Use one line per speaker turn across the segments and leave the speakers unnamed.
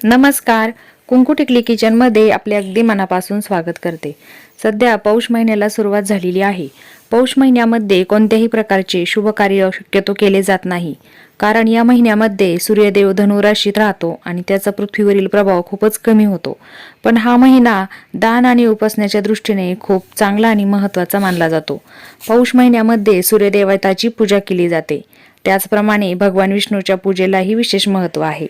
नमस्कार. कुंकू टिकली किचनमध्ये आपले अगदी मनापासून स्वागत करते. सध्या पौष महिन्याला सुरुवात झालेली आहे. पौष महिन्यामध्ये कोणत्याही प्रकारचे शुभ कार्य शक्यतो केले जात नाही, कारण या महिन्यामध्ये सूर्यदेव धनु राशीत राहतो आणि त्याचा पृथ्वीवरील प्रभाव खूपच कमी होतो. पण हा महिना दान आणि उपासनेच्या दृष्टीने खूप चांगला आणि महत्त्वाचा मानला जातो. पौष महिन्यामध्ये सूर्यदेवताची पूजा केली जाते. त्याचप्रमाणे भगवान विष्णूच्या पूजेलाही विशेष महत्त्व आहे.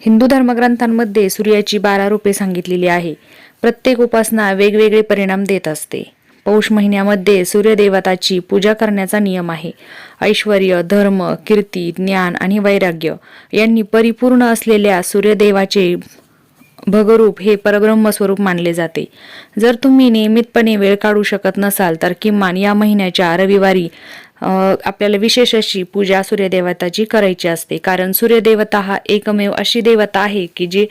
हिंदू धर्मग्रंथांमध्ये सूर्याची 12 रूपे सांगितलेली आहे. प्रत्येक उपासना वेगवेगळे परिणाम देत असते. पौष महिन्यामध्ये सूर्यदेवताची पूजा करण्याचा नियम आहे. ऐश्वर्य, धर्म, कीर्ती, ज्ञान आणि वैराग्य यांनी परिपूर्ण असलेल्या सूर्यदेवाचे भगरूप हे परब्रह्म स्वरूप मानले जाते. जर तुम्ही नियमितपणे वेळ काढू शकत नसाल तर किमान या महिन्याच्या रविवारी आपल्याला विशेष अशी पूजा सूर्यदेवताची करायची असते, कारण सूर्यदेवता हा एकमेव अशी देवता आहे की जी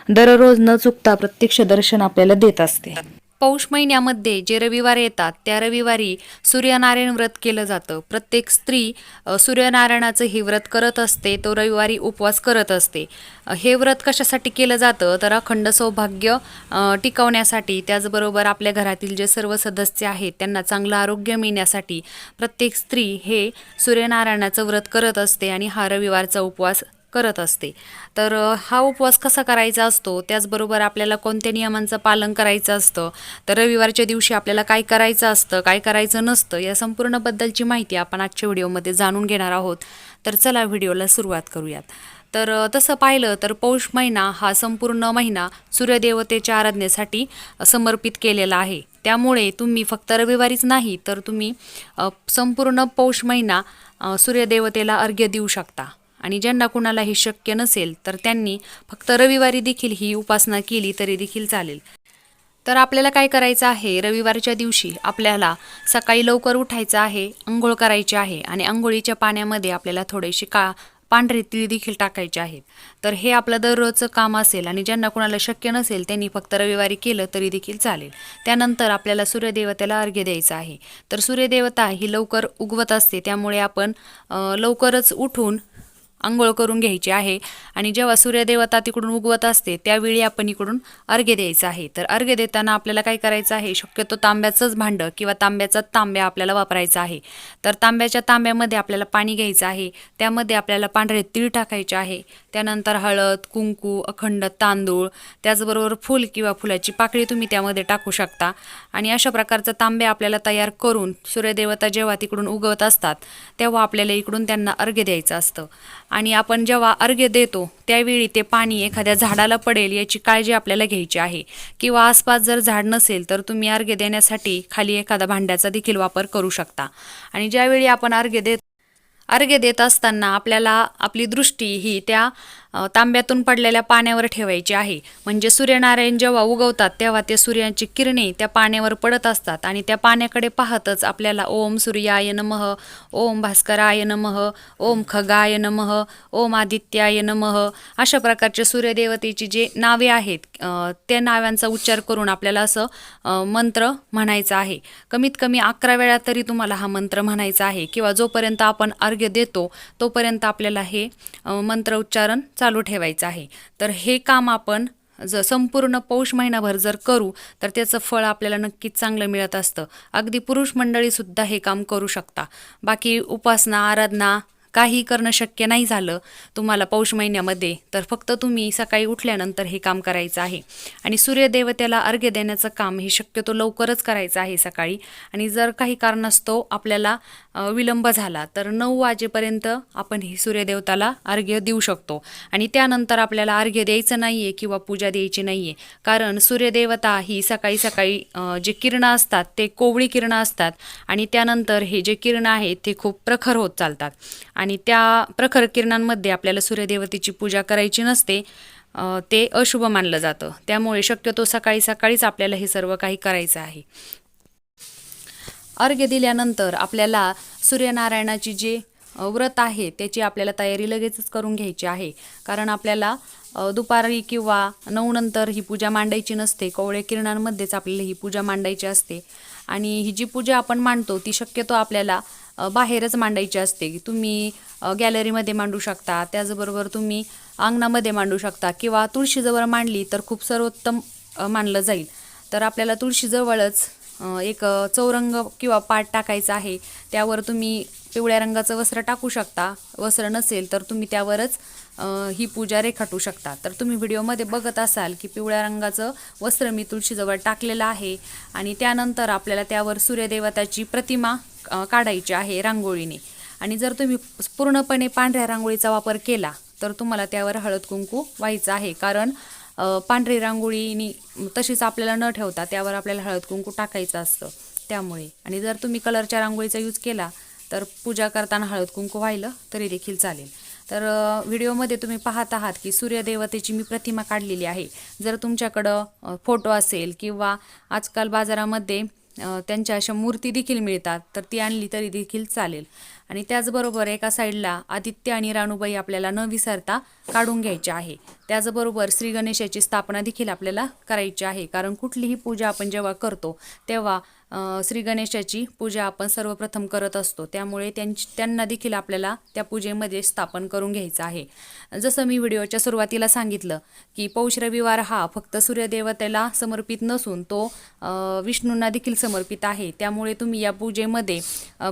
दररोज न चुकता प्रत्यक्ष दर्शन आपल्याला देत असते.
पौष महिन्यामध्ये जे रविवार येतात त्या रविवारी सूर्यनारायण व्रत केलं जातं. प्रत्येक स्त्री सूर्यनारायणाचं हे व्रत करत असते, तो रविवारी उपवास करत असते. हे व्रत कशासाठी केलं जातं तर अखंड सौभाग्य टिकवण्यासाठी, त्याचबरोबर आपल्या घरातील जे सर्व सदस्य आहेत त्यांना चांगलं आरोग्य मिळण्यासाठी प्रत्येक स्त्री हे सूर्यनारायणाचं व्रत करत असते आणि हा रविवारचा उपवास करत असते. तर हा उपवास कसा करायचा असतो, त्याचबरोबर आपल्याला कोणत्या नियमांचं पालन करायचं असतं, तर रविवारच्या दिवशी आपल्याला काय करायचं असतं, काय करायचं नसतं, या संपूर्ण बद्दलची माहिती आपण आजच्या व्हिडिओमध्ये जाणून घेणार आहोत. तर चला व्हिडिओला सुरुवात करूयात. तर तसं पाहिलं तर पौष महिना हा संपूर्ण महिना सूर्यदेवतेच्या आराधनेसाठी समर्पित केलेला आहे. त्यामुळे तुम्ही फक्त रविवारीच नाही तर तुम्ही संपूर्ण पौष महिना सूर्यदेवतेला अर्घ्य देऊ शकता. आणि ज्यांना कुणाला हे शक्य नसेल तर त्यांनी फक्त रविवारी देखील ही उपासना केली तरी देखील चालेल. तर आपल्याला काय करायचं आहे, रविवारच्या दिवशी आपल्याला सकाळी लवकर उठायचं आहे, अंघोळ करायची आहे आणि अंघोळीच्या पाण्यामध्ये आपल्याला थोडेसे पांढरे तीळ देखील टाकायचे आहेत. तर हे आपलं दररोजचं काम असेल आणि ज्यांना कुणाला शक्य नसेल त्यांनी फक्त रविवारी केलं तरी देखील चालेल. त्यानंतर आपल्याला सूर्यदेवतेला अर्घ्य द्यायचं आहे. तर सूर्यदेवता ही लवकर उगवत असते, त्यामुळे आपण लवकरच उठून अंघोळ करून घ्यायची आहे आणि जेव्हा सूर्यदेवता तिकडून उगवत असते त्यावेळी आपण इकडून अर्घ्य द्यायचं आहे. तर अर्घ्य देताना आपल्याला काय करायचं आहे, शक्यतो तांब्याचंच भांडं किंवा तांब्याचा तांब्या आपल्याला वापरायचा आहे. तर तांब्याच्या तांब्यामध्ये आपल्याला पाणी घ्यायचं आहे, त्यामध्ये आपल्याला पांढरे तीळ टाकायचे आहे, त्यानंतर हळद, कुंकू, अखंड तांदूळ, त्याचबरोबर फूल किंवा फुलाची पाकळी तुम्ही त्यामध्ये टाकू शकता. आणि अशा प्रकारचा तांब्या आपल्याला तयार करून सूर्यदेवता जेव्हा तिकडून उगवत असतात तेव्हा आपल्याला इकडून त्यांना अर्घ्य द्यायचं असतं. आणि आपण जेव्हा अर्घ्य देतो त्यावेळी ते पाणी एखाद्या झाडाला पडेल याची काळजी आपल्याला घ्यायची आहे. किंवा आसपास जर झाड नसेल तर तुम्ही अर्घ्य देण्यासाठी खाली एखादा भांड्याचा देखील वापर करू शकता. आणि ज्यावेळी आपण अर्घ्य देत असताना आपल्याला आपली दृष्टी ही त्या तांब्यातून पडलेल्या पाण्यावर ठेवायची आहे. म्हणजे सूर्यनारायण जेव्हा उगवतात तेव्हा ते सूर्याची किरणे त्या पाण्यावर पडत असतात आणि त्या पाण्याकडे पाहतच आपल्याला ओम सूर्याय नमः, ओम भास्कराय नमः, ओम खगाय नमः, ओम आदित्याय नमः अशा प्रकारचे सूर्यदेवतेची जे नावे आहेत त्या नावांचा उच्चार करून आपल्याला असं मंत्र म्हणायचा आहे. कमीत कमी 11 वेळा तरी तुम्हाला हा मंत्र म्हणायचा आहे किंवा जोपर्यंत आपण अर्घ्य देतो तोपर्यंत आपल्याला हे मंत्र उच्चारण चालू ठेवायचं आहे. तर हे काम आपण संपूर्ण पौष महिनाभर जर करू तर त्याचं फळ आपल्याला नक्कीच चांगलं मिळत असतं. अगदी पुरुष मंडळी सुद्धा हे काम करू शकता. बाकी उपासना, आराधना काही करणं शक्य नाही झालं तुम्हाला पौष महिन्यामध्ये तर फक्त तुम्ही सकाळी उठल्यानंतर हे काम करायचं आहे. आणि सूर्यदेवतेला अर्घ्य देण्याचं काम हे शक्यतो लवकरच करायचं आहे सकाळी. आणि जर काही कारणास्तव आपल्याला विलंब झाला तर 9 वाजेपर्यंत आपण ही सूर्यदेवताला अर्घ्य देऊ शकतो. आणि त्यानंतर आपल्याला अर्घ्य द्यायचं नाही आहे किंवा पूजा द्यायची नाही आहे, कारण सूर्यदेवता ही सकाळी सकाळी जे किरणं असतात ते कोवळी किरणं असतात आणि त्यानंतर हे जे किरणं आहेत ते खूप प्रखर होत चालतात आणि त्या प्रखर किरणांमध्ये आपल्याला सूर्यदेवतेची पूजा करायची नसते. ते अशुभ मानलं जातं. त्यामुळे शक्यतो सकाळी सकाळीच आपल्याला हे सर्व काही करायचं आहे. अर्घ्य दिल्यानंतर आपल्याला सूर्यनारायणाची जे व्रत आहे त्याची आपल्याला तयारी लगेचच करून घ्यायची आहे, कारण आपल्याला दुपारी किंवा 9 नंतर ही पूजा मांडायची नसते. कोवळ्या किरणांमध्येच आपल्याला ही पूजा मांडायची असते. आणि ही जी पूजा आपण मांडतो ती शक्यतो आपल्याला बाहेरच मांडायची असते. तुम्ही गॅलरीमध्ये मांडू शकता, त्याचबरोबर तुम्ही अंगणामध्ये मांडू शकता किंवा तुळशीजवळ मांडली तर खूप सर्वोत्तम मानलं जाईल. तर आपल्याला तुळशीजवळच एक चौरंग किंवा पाट टाकायचा आहे. त्यावर तुम्ही पिवळ्या रंगाचं वस्त्र टाकू शकता. वस्त्र नसेल तर तुम्ही त्यावरच ही पूजा रेखाटू शकता. तर तुम्ही व्हिडिओमध्ये बघत असाल की पिवळ्या रंगाचं वस्त्र मी तुळशीजवळ टाकलेलं आहे आणि त्यानंतर आपल्याला त्यावर सूर्यदेवताची प्रतिमा काढायची आहे रांगोळीने. आणि जर तुम्ही पूर्णपणे पांढऱ्या रांगोळीचा वापर केला तर तुम्हाला त्यावर हळद कुंकू व्हायचं आहे. कारण पांढरी रांगोळीनी तशीच आपल्याला न ठेवता त्यावर आपल्याला हळद कुंकू टाकायचं असतं त्यामुळे. आणि जर तुम्ही कलरच्या रांगोळीचा यूज केला तर पूजा करताना हळद कुंकू व्हायला तरी देखील चालेल. तर व्हिडिओमध्ये तुम्ही पाहत आहात की सूर्यदेवतेची मी प्रतिमा काढलेली आहे. जर तुमच्याकडं फोटो असेल किंवा आजकाल बाजारामध्ये त्यांच्या अशा मूर्ती देखील मिळतात तर ती आणली तरी देखील चालेल. आणि त्याचबरोबर एका साईडला आदित्य आणि राणूबाई आपल्याला न विसरता काढून घ्यायची आहे. त्याचबरोबर श्री गणेशाची स्थापना देखील आपल्याला करायची आहे. कारण कुठलीही पूजा आपण जेव्हा करतो तेव्हा श्री गणेशाची पूजा आपण सर्वप्रथम करत असतो. त्यामुळे त्यांना देखील आपल्याला त्या पूजेमध्ये स्थापन करून घ्यायचं आहे. जसं मी व्हिडिओच्या सुरुवातीला सांगितलं की पौष रविवार हा फक्त सूर्यदेवतेला समर्पित नसून तो विष्णूंना देखील समर्पित आहे. त्यामुळे तुम्ही या पूजेमध्ये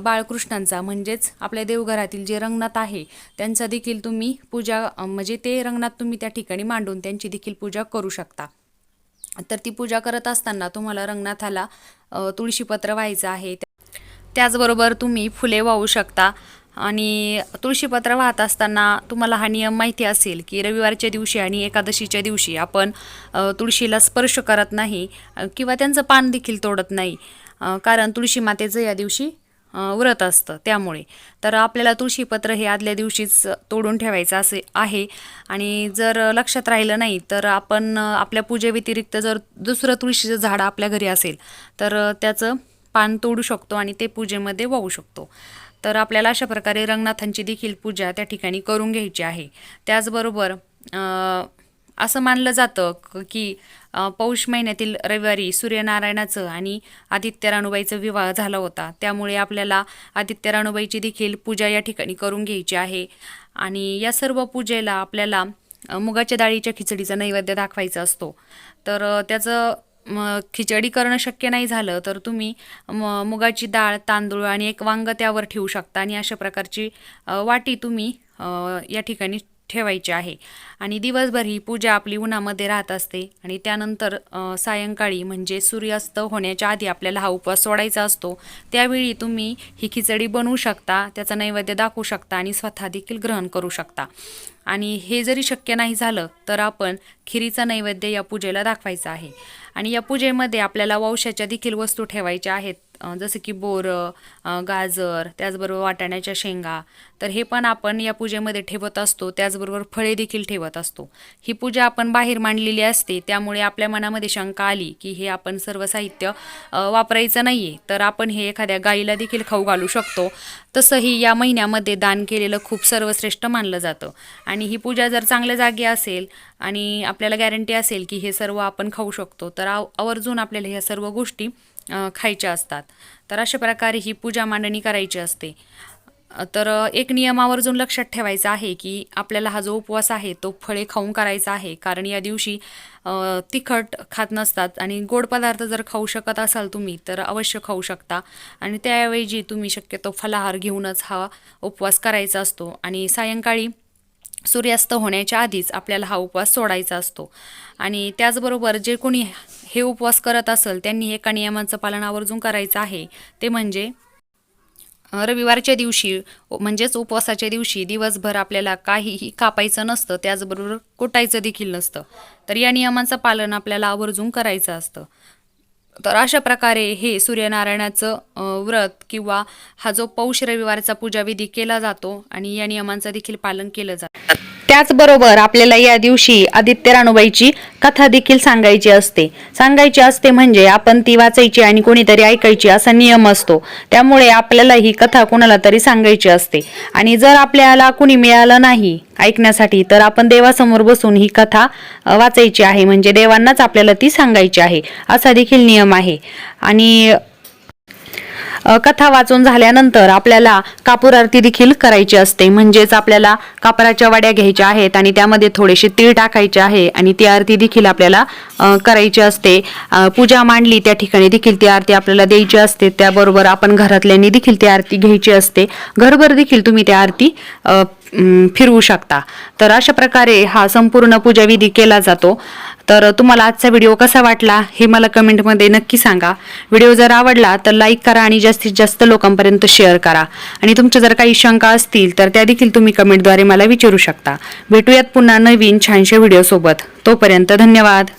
बाळकृष्णांचा म्हणजेच आपल्या देवघरातील जे रंगनाथ आहे त्यांचा देखील तुम्ही पूजा म्हणजे ते रंगनाथ तुम्ही त्या ठिकाणी मांडून त्यांची देखील पूजा करू शकता. तर ती पूजा करत असताना तुम्हाला रंगनाथाला तुळशीपत्र व्हायचं आहे. त्याचबरोबर तुम्ही फुले वाहू शकता. आणि तुळशीपत्र वाहत असताना तुम्हाला हा नियम माहिती असेल की रविवारच्या दिवशी आणि एकादशीच्या दिवशी आपण तुळशीला स्पर्श करत नाही किंवा त्यांचं पान देखील तोडत नाही. कारण तुळशी मातेचं या दिवशी व्रत असतं त्यामुळे. तर आपल्याला तुळशीपत्र हे आदल्या दिवशीच तोडून ठेवायचं असे आहे. आणि जर लक्षात राहिलं नाही तर आपण आपल्या पूजेव्यतिरिक्त जर दुसरं तुळशीचं झाड आपल्या घरी असेल तर त्याचं पान तोडू शकतो आणि ते पूजेमध्ये वाहू शकतो. तर आपल्याला अशा प्रकारे रंगनाथांची देखील पूजा त्या ठिकाणी करून घ्यायची आहे. त्याचबरोबर असं मानलं जातं की पौष महिन्यातील रविवारी सूर्यनारायणाचं आणि आदित्य राणूबाईचा विवाह झाला होता. त्यामुळे आपल्याला आदित्य राणूबाईची देखील पूजा या ठिकाणी करून घ्यायची आहे. आणि या सर्व पूजेला आपल्याला मुगाच्या डाळीच्या खिचडीचा नैवेद्य दाखवायचा असतो. तर त्याचं खिचडी करणं शक्य नाही झालं तर तुम्ही मुगाची डाळ, तांदूळ आणि एक वांग त्यावर ठेवू शकता. आणि अशा प्रकारची वाटी तुम्ही या ठिकाणी ठेवायची आहे. आणि दिवसभर ही पूजा आपली उन्हामध्ये राहत असते. आणि त्यानंतर सायंकाळी म्हणजे सूर्यास्त होण्याच्या आधी आपल्याला हा उपवास सोडायचा असतो. त्यावेळी तुम्ही ही खिचडी बनवू शकता, त्याचा नैवेद्य दाखवू शकता आणि स्वतः देखील ग्रहण करू शकता. आणि हे जरी शक्य नाही झालं तर आपण खिरीचा नैवेद्य या पूजेला दाखवायचा आहे. आणि या पूजेमध्ये आपल्याला वंशाच्या देखील वस्तू ठेवायच्या आहेत, जसं की बोरं, गाजर, त्याचबरोबर वाटाण्याच्या शेंगा. तर हे पण आपण या पूजेमध्ये ठेवत असतो. त्याचबरोबर फळे देखील ठेवत असतो. ही पूजा आपण बाहेर मांडलेली असते. त्यामुळे आपल्या मनामध्ये शंका आली की हे आपण सर्व साहित्य वापरायचं नाही आहे तर आपण हे एखाद्या गाईला देखील खाऊ घालू शकतो. तसंही या महिन्यामध्ये दान केलेलं खूप सर्वश्रेष्ठ मानलं जातं. आणि ही पूजा जर चांगल्या जागी असेल आणि आपल्याला गॅरंटी असेल की हे सर्व आपण खाऊ शकतो तर आवर्जून आपल्याला ह्या सर्व गोष्टी खायच्या असतात. तर अशा प्रकारे ही पूजा मांडणी करायची असते. तर एक नियम आवर्जून लक्षात ठेवायचा आहे की आपल्याला हा जो उपवास आहे तो फळे खाऊन करायचा आहे. कारण या दिवशी तिखट खात नसतात आणि गोड पदार्थ जर खाऊ शकत असाल तुम्ही तर अवश्य खाऊ शकता. आणि त्याऐवजी तुम्ही शक्यतो फलाहार घेऊनच हा उपवास करायचा असतो. आणि सायंकाळी सूर्यास्त होण्याच्या आधीच आपल्याला हा उपवास सोडायचा असतो. आणि त्याचबरोबर जे कोणी हे उपवास करत असेल त्यांनी एका नियमाचं पालन आवर्जून करायचं आहे. ते म्हणजे रविवारच्या दिवशी म्हणजेच उपवासाच्या दिवशी दिवसभर आपल्याला काहीही कापायचं नसतं, त्याचबरोबर कुटायचं देखील नसतं. तर या नियमांचं पालन आपल्याला आवर्जून करायचं असतं. तर अशा प्रकारे हे सूर्यनारायणाचं व्रत किंवा हा जो पौष रविवारचा पूजाविधी केला जातो आणि या नियमांचं देखील पालन केलं जातं.
त्याचबरोबर आपल्याला या दिवशी आदित्य राणूबाईची कथा देखील सांगायची असते म्हणजे आपण ती वाचायची आणि कोणीतरी ऐकायची असा नियम असतो. त्यामुळे आपल्याला ही कथा कोणाला तरी सांगायची असते. आणि जर आपल्याला कुणी मिळालं नाही ऐकण्यासाठी तर आपण देवासमोर बसून ही कथा वाचायची आहे. म्हणजे देवांनाच आपल्याला ती सांगायची आहे असा देखील नियम आहे. आणि कथा वाचून झाल्यानंतर आपल्याला कापूर आरती देखील करायची असते. म्हणजेच आपल्याला कापराच्या वड्या घ्यायच्या आहेत आणि त्यामध्ये थोडेसे तीळ टाकायचे आहे आणि ती आरती देखील आपल्याला करायची असते. पूजा मांडली त्या ठिकाणी देखील ती आरती आपल्याला द्यायची असते. त्याबरोबर आपण घरातल्यांनी देखील ती आरती घ्यायची असते. घरभर देखील तुम्ही ती आरती फिरवू शकता. तर अशा प्रकारे हा संपूर्ण पूजाविधी केला जातो. तर तुम्हाला आजचा व्हिडिओ कसा वाटला हे मला कमेंटमध्ये नक्की सांगा. व्हिडिओ जर आवडला तर लाईक करा आणि जास्तीत जास्त लोकांपर्यंत शेअर करा. आणि तुमच्या जर काही शंका असतील तर त्या देखील तुम्ही कमेंटद्वारे मला विचारू शकता. भेटूयात पुन्हा नवीन छानशा व्हिडिओ सोबत. तोपर्यंत धन्यवाद.